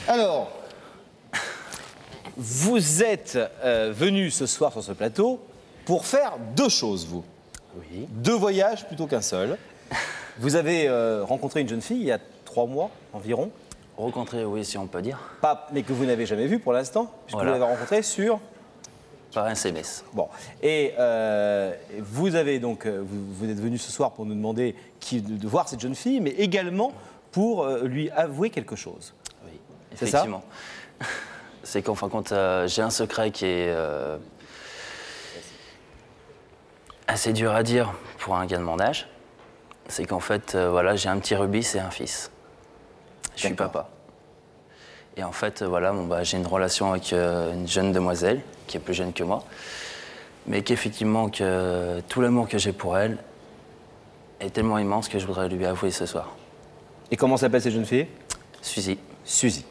Alors, vous êtes venu ce soir sur ce plateau pour faire deux choses, vous. Oui. Deux voyages plutôt qu'un seul. Vous avez rencontré une jeune fille il y a 3 mois environ. Rencontrer, oui, si on peut dire. Pas, mais que vous n'avez jamais vu pour l'instant, puisque Voilà. vous l'avez rencontrée sur... Par un SMS. Bon, et vous avez donc, vous êtes venu ce soir pour nous demander de voir cette jeune fille, mais également pour lui avouer quelque chose. Oui, C'est ça ? effectivement. C'est qu'en fin de compte, j'ai un secret qui est assez dur à dire pour un gars de mon âge. C'est qu'en fait, voilà, j'ai un petit rubis, c'est un fils. Je suis papa. Et en fait, voilà, bon, j'ai une relation avec une jeune demoiselle qui est plus jeune que moi, mais qu'effectivement, que tout l'amour que j'ai pour elle est tellement immense que je voudrais lui avouer ce soir. Et comment s'appelle cette jeune fille ? Suzy. Suzy.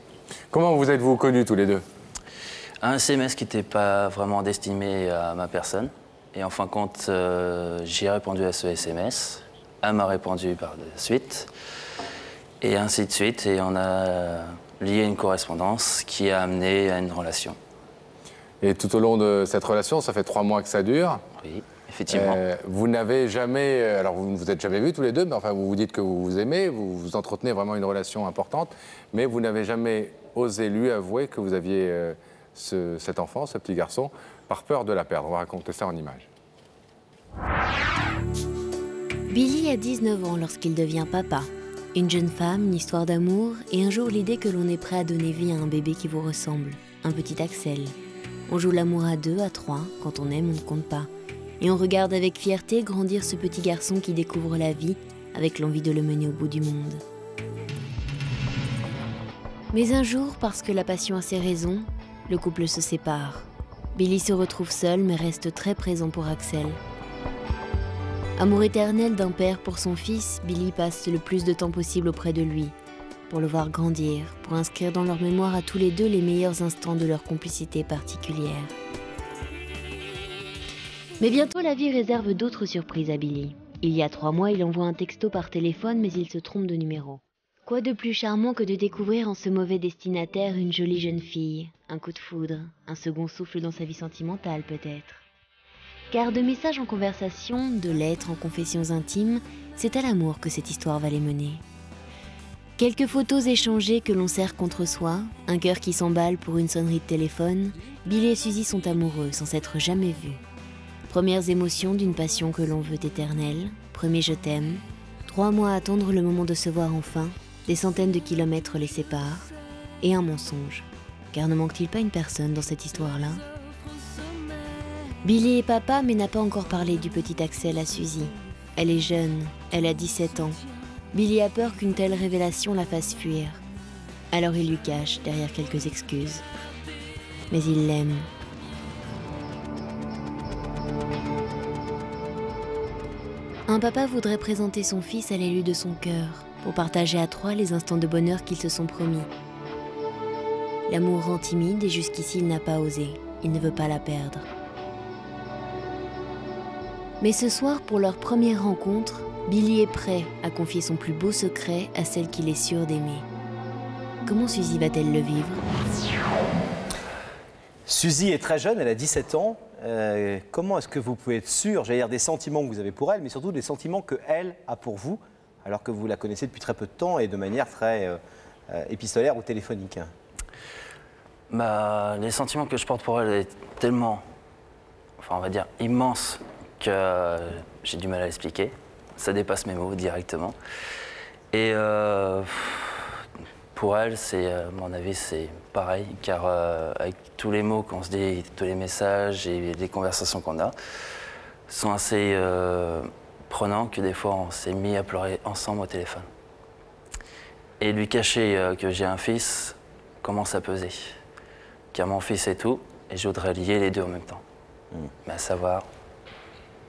Comment vous êtes-vous connus tous les deux? Un SMS qui n'était pas vraiment destiné à ma personne. Et en fin de compte, j'ai répondu à ce SMS. Elle m'a répondu par la suite. Et ainsi de suite. Et on a lié une correspondance qui a amené à une relation. Et tout au long de cette relation, ça fait 3 mois que ça dure. Oui, effectivement. Vous n'avez jamais, alors vous ne vous êtes jamais vus tous les deux, mais enfin vous vous dites que vous vous aimez, vous entretenez vraiment une relation importante, mais vous n'avez jamais osé lui avouer que vous aviez cet enfant, ce petit garçon, par peur de la perdre. On va raconter ça en images. Billy a 19 ans lorsqu'il devient papa. Une jeune femme, une histoire d'amour, et un jour l'idée que l'on est prêt à donner vie à un bébé qui vous ressemble, un petit Axel. On joue l'amour à 2, à 3, quand on aime, on ne compte pas. Et on regarde avec fierté grandir ce petit garçon qui découvre la vie, avec l'envie de le mener au bout du monde. Mais un jour, parce que la passion a ses raisons, le couple se sépare. Billy se retrouve seul, mais reste très présent pour Axel. Amour éternel d'un père pour son fils, Billy passe le plus de temps possible auprès de lui, pour le voir grandir, pour inscrire dans leur mémoire à tous les deux les meilleurs instants de leur complicité particulière. Mais bientôt la vie réserve d'autres surprises à Billy. Il y a 3 mois, il envoie un texto par téléphone, mais il se trompe de numéro. Quoi de plus charmant que de découvrir en ce mauvais destinataire une jolie jeune fille, un coup de foudre, un second souffle dans sa vie sentimentale peut-être. Car de messages en conversation, de lettres en confessions intimes, c'est à l'amour que cette histoire va les mener. Quelques photos échangées que l'on serre contre soi, un cœur qui s'emballe pour une sonnerie de téléphone, Billy et Suzy sont amoureux sans s'être jamais vus. Premières émotions d'une passion que l'on veut éternelle, premier je t'aime, 3 mois à attendre le moment de se voir enfin, des centaines de kilomètres les séparent, et un mensonge. Car ne manque-t-il pas une personne dans cette histoire-là ? Billy est papa mais n'a pas encore parlé du petit Axel à Suzy. Elle est jeune, elle a 17 ans. Billy a peur qu'une telle révélation la fasse fuir. Alors il lui cache derrière quelques excuses. Mais il l'aime. Un papa voudrait présenter son fils à l'élu de son cœur, pour partager à 3 les instants de bonheur qu'ils se sont promis. L'amour rend timide et jusqu'ici il n'a pas osé. Il ne veut pas la perdre. Mais ce soir, pour leur première rencontre, Billy est prêt à confier son plus beau secret à celle qu'il est sûr d'aimer. Comment Suzy va-t-elle le vivre ? Suzy est très jeune, elle a 17 ans. Comment est-ce que vous pouvez être sûr, j'allais dire, des sentiments que vous avez pour elle, mais surtout des sentiments qu'elle a pour vous, alors que vous la connaissez depuis très peu de temps et de manière très épistolaire ou téléphonique ? Les sentiments que je porte pour elle est tellement, enfin on va dire, immense que j'ai du mal à l'expliquer. Ça dépasse mes mots directement. Et pour elle, à mon avis, c'est pareil, car avec tous les mots qu'on se dit, tous les messages et les conversations qu'on a, sont assez prenants que des fois on s'est mis à pleurer ensemble au téléphone. Et lui cacher que j'ai un fils commence à peser. Car mon fils est tout, et je voudrais lier les deux en même temps. Mais à savoir,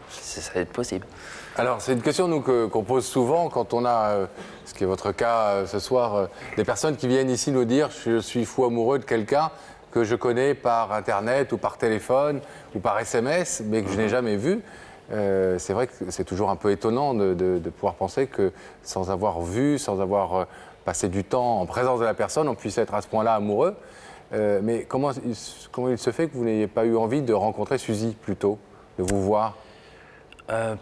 si ça va être possible. Alors, c'est une question qu'on pose souvent quand on a, ce qui est votre cas ce soir, des personnes qui viennent ici nous dire « je suis fou amoureux de quelqu'un que je connais par Internet ou par téléphone ou par SMS, mais que je n'ai jamais vu ». C'est vrai que c'est toujours un peu étonnant de pouvoir penser que sans avoir vu, sans avoir passer du temps en présence de la personne, on puisse être à ce point-là amoureux. Mais comment il se fait que vous n'ayez pas eu envie de rencontrer Suzy plus tôt, de vous voir?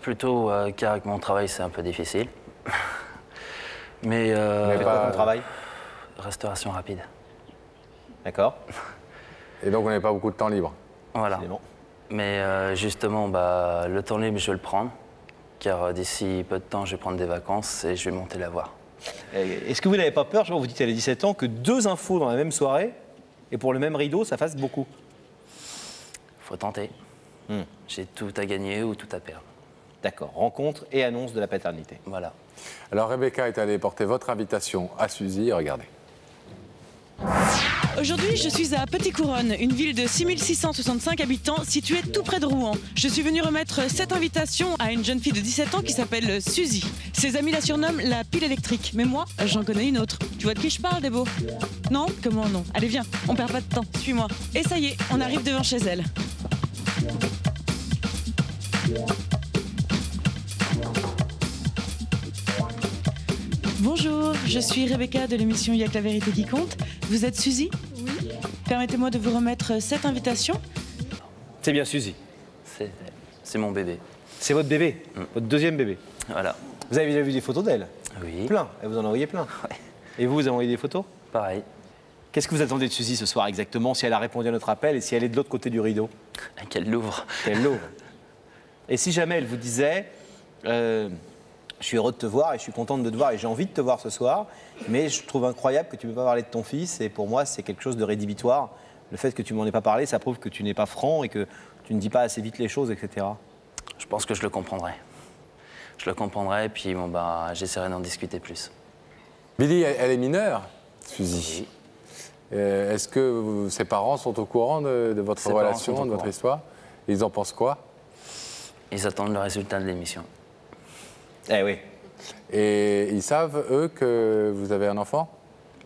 Plutôt car avec mon travail, c'est un peu difficile. Mais Vous faites quoi comme travail? restauration rapide. D'accord. Et donc, vous n'avez pas beaucoup de temps libre? Voilà. C'est bon. Mais justement, le temps libre, je vais le prendre. Car d'ici peu de temps, je vais prendre des vacances et je vais monter la voir. Est-ce que vous n'avez pas peur, genre vous dites elle a 17 ans, que 2 infos dans la même soirée et pour le même rideau, ça fasse beaucoup? Faut tenter. J'ai tout à gagner ou tout à perdre. D'accord. Rencontre et annonce de la paternité. Voilà. Alors, Rebecca est allée porter votre invitation à Suzy. Regardez. Aujourd'hui, je suis à Petit-Couronne, une ville de 6665 habitants située tout près de Rouen. Je suis venue remettre cette invitation à une jeune fille de 17 ans qui s'appelle Suzy. Ses amis la surnomment la pile électrique, mais moi, j'en connais une autre. Tu vois de qui je parle, Débo? Non? Comment non? Allez, viens, on perd pas de temps, suis-moi. Et ça y est, on arrive devant chez elle. Bonjour, je suis Rebecca de l'émission Il y a que la vérité qui compte. Vous êtes Suzy? Oui. Permettez-moi de vous remettre cette invitation. C'est bien Suzy. C'est mon bébé. C'est votre bébé, votre deuxième bébé. Voilà. Vous avez déjà vu des photos d'elle? Oui. Plein. Et vous en envoyez plein. Ouais. Et vous avez envoyé des photos? Pareil. Qu'est-ce que vous attendez de Suzy ce soir exactement, si elle a répondu à notre appel et si elle est de l'autre côté du rideau? Qu'elle l'ouvre. Qu'elle l'ouvre. Et si jamais elle vous disait je suis heureux de te voir et je suis contente de te voir et j'ai envie de te voir ce soir, mais je trouve incroyable que tu ne peux pas parler de ton fils et pour moi c'est quelque chose de rédhibitoire. Le fait que tu m'en aies pas parlé, ça prouve que tu n'es pas franc et que tu ne dis pas assez vite les choses, etc. Je pense que je le comprendrai. Je le comprendrai, puis j'essaierai d'en discuter plus. Billy, elle est mineure, Suzy. Est-ce que ses parents sont au courant de votre Ses parents sont relation, au de votre courant. histoire? Ils en pensent quoi? Ils attendent le résultat de l'émission. Eh oui. Et ils savent, eux, que vous avez un enfant?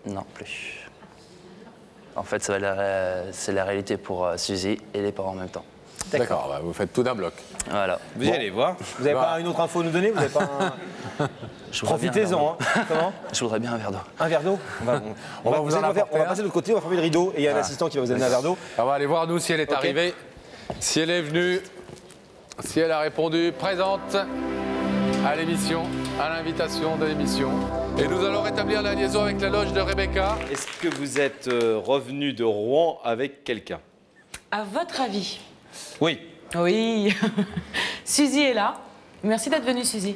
Non, plus. En fait, c'est la réalité pour Suzy et les parents en même temps. D'accord, bah, vous faites tout d'un bloc. Voilà. Vous y allez voir. Vous n'avez pas une autre info à nous donner? Vous n'avez pas un... Profitez-en. Hein. Comment? Je voudrais bien un verre d'eau. Un verre d'eau? On va vous en apporter on va un. passer de l'autre côté, on va fermer le rideau et il y a un assistant qui va vous amener un verre d'eau. On va aller voir, nous, si elle est arrivée, si elle est venue, si elle a répondu présente à l'émission, à l'invitation de l'émission. Et nous allons rétablir la liaison avec la loge de Rebecca. Est-ce que vous êtes revenu de Rouen avec quelqu'un? À votre avis? Oui. Oui. Suzy est là. Merci d'être venue, Suzy.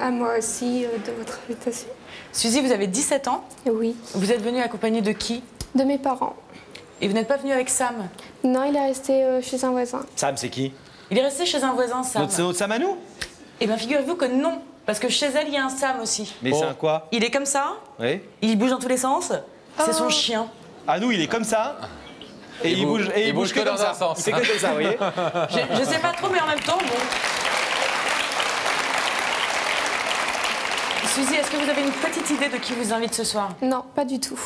À moi aussi, de votre invitation. Suzy, vous avez 17 ans. Oui, Vous êtes venue accompagnée de qui? de mes parents. Et vous n'êtes pas venue avec Sam? Non, il est resté chez un voisin. Sam, c'est qui? Il est resté chez un voisin, Sam. C'est notre Sam à nous? Eh bien, figurez-vous que non. Parce que chez elle, il y a un Sam aussi. Mais c'est un quoi? Il est comme ça. Oui. Il bouge dans tous les sens. C'est son chien. À nous, il est comme ça. Et il bouge que dans comme ça. un sens. Il fait que comme ça, vous voyez? Je sais pas trop, mais en même temps, bon. Suzy, est-ce que vous avez une petite idée de qui vous invite ce soir? Non, pas du tout.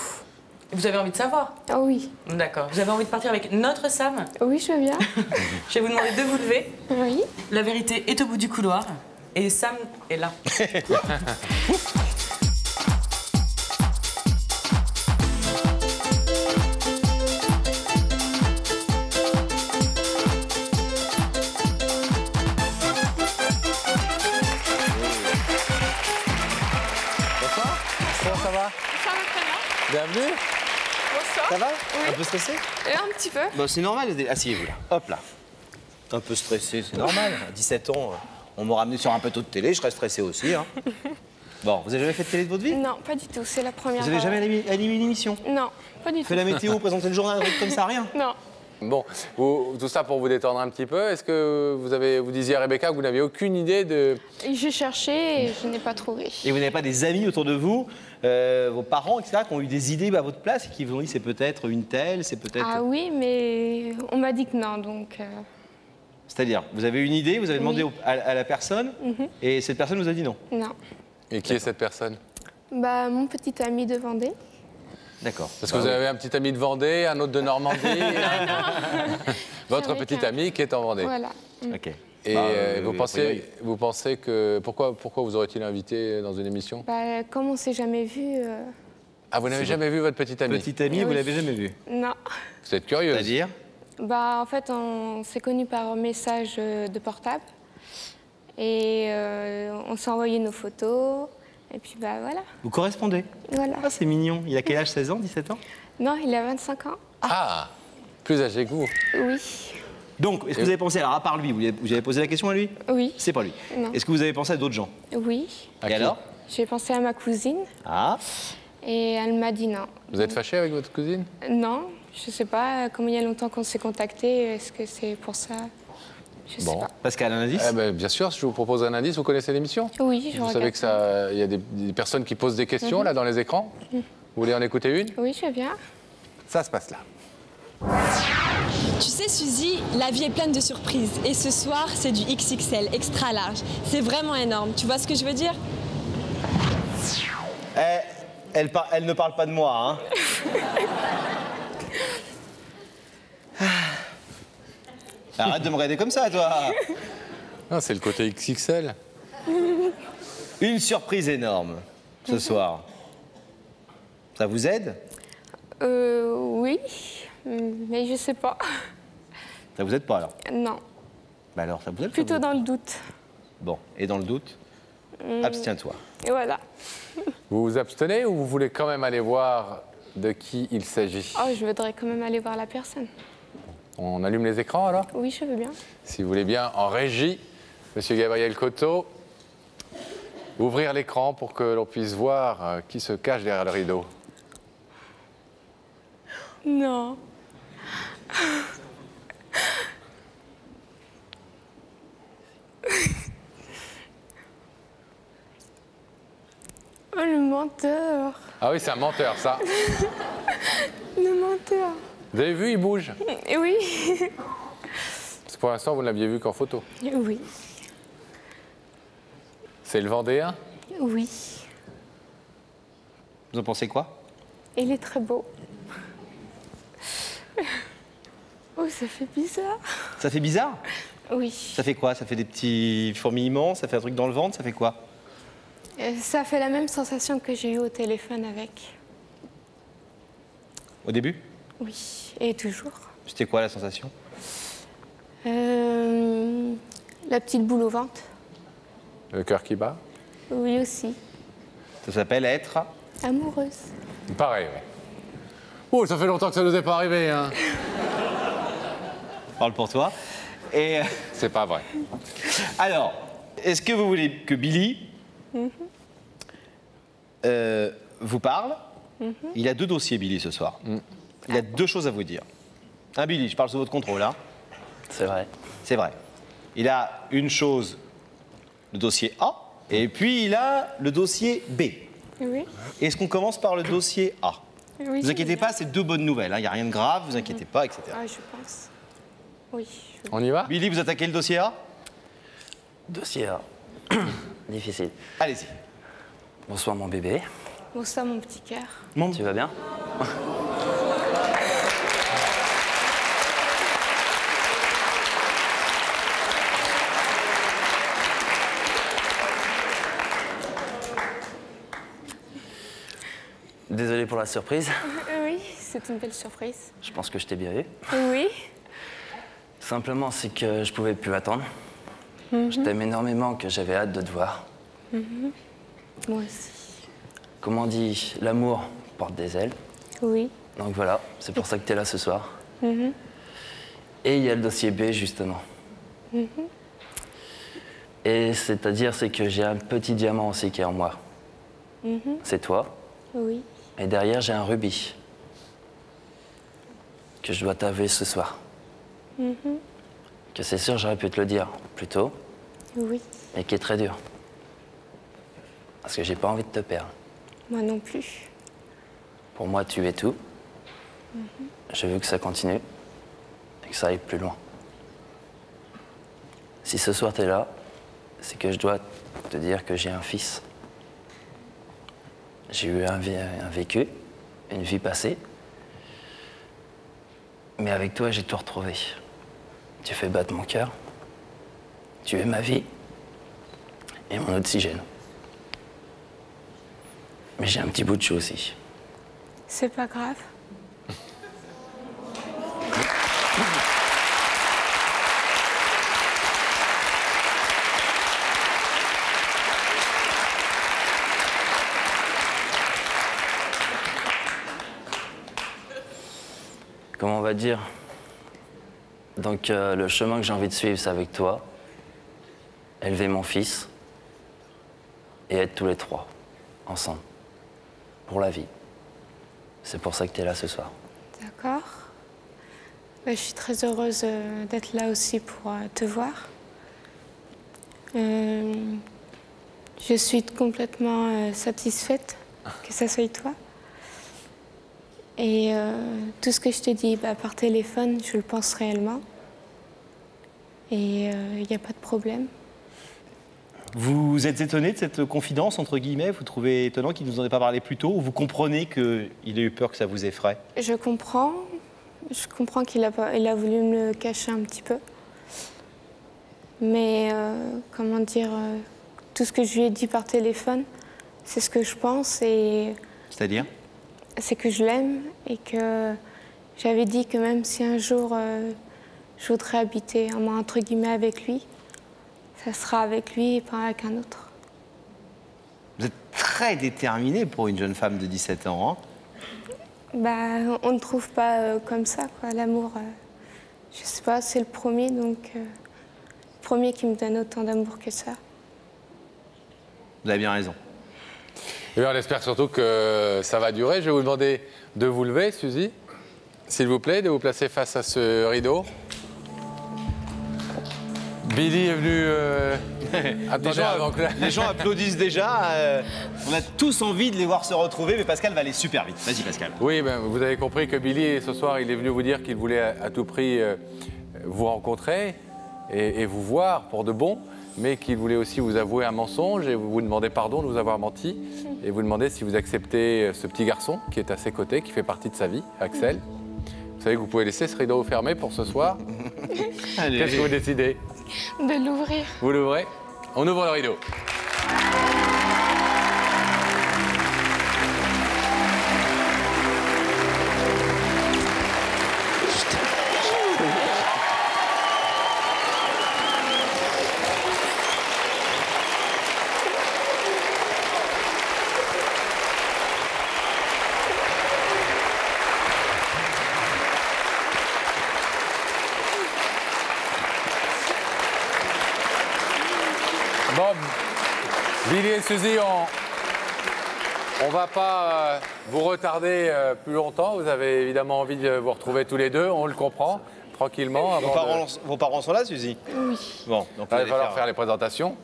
Vous avez envie de savoir? Ah oui. D'accord. Vous avez envie de partir avec notre Sam? Oui, je veux bien. Je vais vous demander de vous lever. Oui. La vérité est au bout du couloir. Et Sam est là. Bonsoir. Comment ça va? Ça va très bien. Bienvenue. Bonsoir. Ça va? Oui. Un peu stressé? Et un petit peu. Bah, c'est normal. Asseyez-vous là. Hop là. Un peu stressé, c'est normal. À 17 ans, on m'a ramené sur un plateau de télé, je serais stressé aussi. Hein. Bon, vous avez jamais fait de télé de votre vie? Non, pas du tout. C'est la première Vous avez fois. jamais animé une émission? Non, pas du tout. Fait la météo, présenter le journal, un truc comme ça, rien? Non. Bon, tout ça pour vous détendre un petit peu. Est-ce que vous disiez à Rebecca que vous n'aviez aucune idée de... J'ai cherché et je n'ai pas trouvé. Et vous n'avez pas des amis autour de vous, vos parents, etc., qui ont eu des idées à votre place et qui vous ont dit c'est peut-être une telle, c'est peut-être... Ah oui, mais on m'a dit que non, donc... C'est-à-dire, vous avez une idée, vous avez demandé à la personne, et cette personne vous a dit non. Non. Et qui est cette personne? Bah, mon petit ami de Vendée. D'accord. Parce que vous avez un petit ami de Vendée, un autre de Normandie, votre Avec petit un- ami qui est en Vendée. Voilà. Ok. Et Bah, vous pensez que... Pourquoi vous aurait-il invité dans une émission? Bah, comme on s'est jamais vu, Ah, vous n'avez jamais vu votre petite amie? Petite amie, vous Oui. l'avez jamais vue? Non. Vous êtes curieuse. C'est-à-dire? Bah, en fait, on s'est connus par message de portable. Et on s'est envoyé nos photos. Et puis, bah voilà. Vous correspondez? Voilà. Ah, c'est mignon. Il a quel âge? 16 ans, 17 ans? Non, il a 25 ans. Ah, plus âgé que vous. Oui. Donc, est-ce que vous avez pensé, alors à part lui, vous avez posé la question à lui? Oui. C'est pas lui. Non. Est-ce que vous avez pensé à d'autres gens? Oui. À Et qui? alors? J'ai pensé à ma cousine. Ah, Et elle m'a dit non. Vous êtes fâché avec votre cousine? Non, je sais pas. Comme il y a longtemps qu'on s'est contactés, est-ce que c'est pour ça? Je sais Bon. pas. Pascal, un indice? Eh ben, bien sûr, si je vous propose un indice, vous connaissez l'émission? Oui, je Vous regarde. savez que ça, il y a des personnes qui posent des questions là dans les écrans. Vous voulez en écouter une? Oui, je viens. Ça se passe là. Tu sais, Suzy, la vie est pleine de surprises. Et ce soir, c'est du XXL, extra large. C'est vraiment énorme. Tu vois ce que je veux dire? Elle ne parle pas de moi, hein. Arrête de me regarder comme ça, toi. Ah, c'est le côté XXL. Une surprise énorme ce soir. Ça vous aide? Oui, mais je sais pas. Ça vous aide pas alors? Non, Bah alors, ça vous aide? ça plutôt vous- dans le doute. Bon, et dans le doute, abstiens-toi. Et voilà. Vous vous abstenez ou vous voulez quand même aller voir de qui il s'agit? Oh, je voudrais quand même aller voir la personne. On allume les écrans alors? Oui, je veux bien. Si vous voulez bien, en régie, Monsieur Gabriel Coteau, ouvrir l'écran pour que l'on puisse voir qui se cache derrière le rideau. Non. Oh, le menteur. Ah oui, c'est un menteur, ça. Le menteur. Vous avez vu, il bouge. Et oui. Parce que pour l'instant, vous ne l'aviez vu qu'en photo. Oui. C'est le Vendéen? Oui. Vous en pensez quoi? Il est très beau. Oh, ça fait bizarre. Ça fait bizarre? Oui. Ça fait quoi? Ça fait des petits fourmillements? Ça fait un truc dans le ventre? Ça fait quoi? Ça fait la même sensation que j'ai eue au téléphone avec. Au début? Oui, et toujours. C'était quoi la sensation? La petite boule au ventre. Le cœur qui bat? Oui aussi. Ça s'appelle être... Amoureuse. Pareil, oui. Oh, ça fait longtemps que ça nous est pas arrivé, hein. Parle pour toi. Et C'est pas vrai. alors, est-ce que vous voulez que Billy vous parle? Il a 2 dossiers, Billy, ce soir. Il a 2 choses à vous dire. Hein, Billy, je parle sous votre contrôle, hein. C'est vrai. C'est vrai. Il a une chose, le dossier A, et puis il a le dossier B. Oui. Est-ce qu'on commence par le dossier A? Oui, Vous inquiétez pas, c'est 2 bonnes nouvelles. Il n'y a rien de grave, vous inquiétez pas, etc. Ah, je pense. Oui. On y va? Billy, vous attaquez le dossier A? Dossier A. Difficile. Allez-y. Bonsoir mon bébé. Bonsoir, mon petit cœur. Tu vas bien? Désolé pour la surprise. Oui, c'est une belle surprise. Je pense que je t'ai bien eu. Oui. Simplement, c'est que je pouvais plus attendre. Je t'aime énormément, que j'avais hâte de te voir. Moi aussi. Comme on dit, l'amour porte des ailes. Oui. Donc voilà, c'est pour ça que tu es là ce soir. Et il y a le dossier B, justement. Et c'est-à-dire, c'est que j'ai un petit diamant aussi qui est en moi. C'est toi. Oui. Et derrière, j'ai un rubis que je dois t'avouer ce soir. Que c'est sûr, j'aurais pu te le dire plus tôt, Oui. mais qui est très dur. Parce que j'ai pas envie de te perdre. Moi non plus. Pour moi, tu es tout. Je veux que ça continue et que ça aille plus loin. Si ce soir t'es là, c'est que je dois te dire que j'ai un fils. J'ai eu un vécu, une vie passée. Mais avec toi, j'ai tout retrouvé. Tu fais battre mon cœur. Tu es ma vie et mon oxygène. Mais j'ai un petit bout de chou aussi. C'est pas grave. Comment on va dire? Donc le chemin que j'ai envie de suivre, c'est avec toi. Élever mon fils. Et être tous les trois, ensemble. Pour la vie. C'est pour ça que tu es là ce soir. D'accord. Je suis très heureuse d'être là aussi pour te voir. Je suis complètement satisfaite que ça soit toi. Et tout ce que je te dis par téléphone, je le pense réellement. Et il n'y a pas de problème. Vous êtes étonné de cette confidence, entre guillemets? Vous trouvez étonnant qu'il ne nous en ait pas parlé plus tôt? Ou vous comprenez qu'il ait eu peur que ça vous effraie? Je comprends. Je comprends qu'il a voulu me le cacher un petit peu. Mais, comment dire, tout ce que je lui ai dit par téléphone, c'est ce que je pense. Et C'est-à-dire? c'est que je l'aime et que j'avais dit que même si un jour je voudrais habiter, entre guillemets, avec lui, ça sera avec lui et pas avec un autre. Vous êtes très déterminée pour une jeune femme de 17 ans, hein? On ne trouve pas comme ça, quoi. L'amour, je sais pas, c'est le premier, donc le premier qui me donne autant d'amour que ça. Vous avez bien raison. Et on espère surtout que ça va durer. Je vais vous demander de vous lever, Suzy, s'il vous plaît, de vous placer face à ce rideau. Billy est venu... Attendez, les gens applaudissent déjà. On a tous envie de les voir se retrouver, mais Pascal va aller super vite. Vas-y, Pascal. Oui, vous avez compris que Billy, ce soir, il est venu vous dire qu'il voulait à tout prix vous rencontrer et vous voir pour de bon, mais qu'il voulait aussi vous avouer un mensonge et vous demander pardon de vous avoir menti et vous demander si vous acceptez ce petit garçon qui est à ses côtés, qui fait partie de sa vie, Axel. Vous savez que vous pouvez laisser ce rideau fermé pour ce soir. Qu'est-ce que vous décidez? De l'ouvrir. Vous l'ouvrez? On ouvre le rideau. Bon, Billy et Suzy, on va pas vous retarder plus longtemps. Vous avez évidemment envie de vous retrouver tous les deux, on le comprend, tranquillement. Vos parents sont là, Suzy? Oui. Bon, donc il va falloir faire les présentations.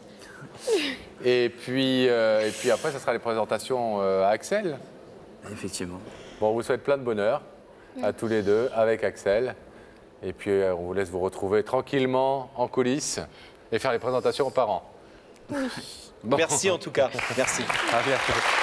Et puis après, ce sera les présentations à Axel. Effectivement. Bon, on vous souhaite plein de bonheur à tous les deux avec Axel. Et puis on vous laisse vous retrouver tranquillement en coulisses et faire les présentations aux parents. Oui. Bon. Merci en tout cas. Merci. À bientôt.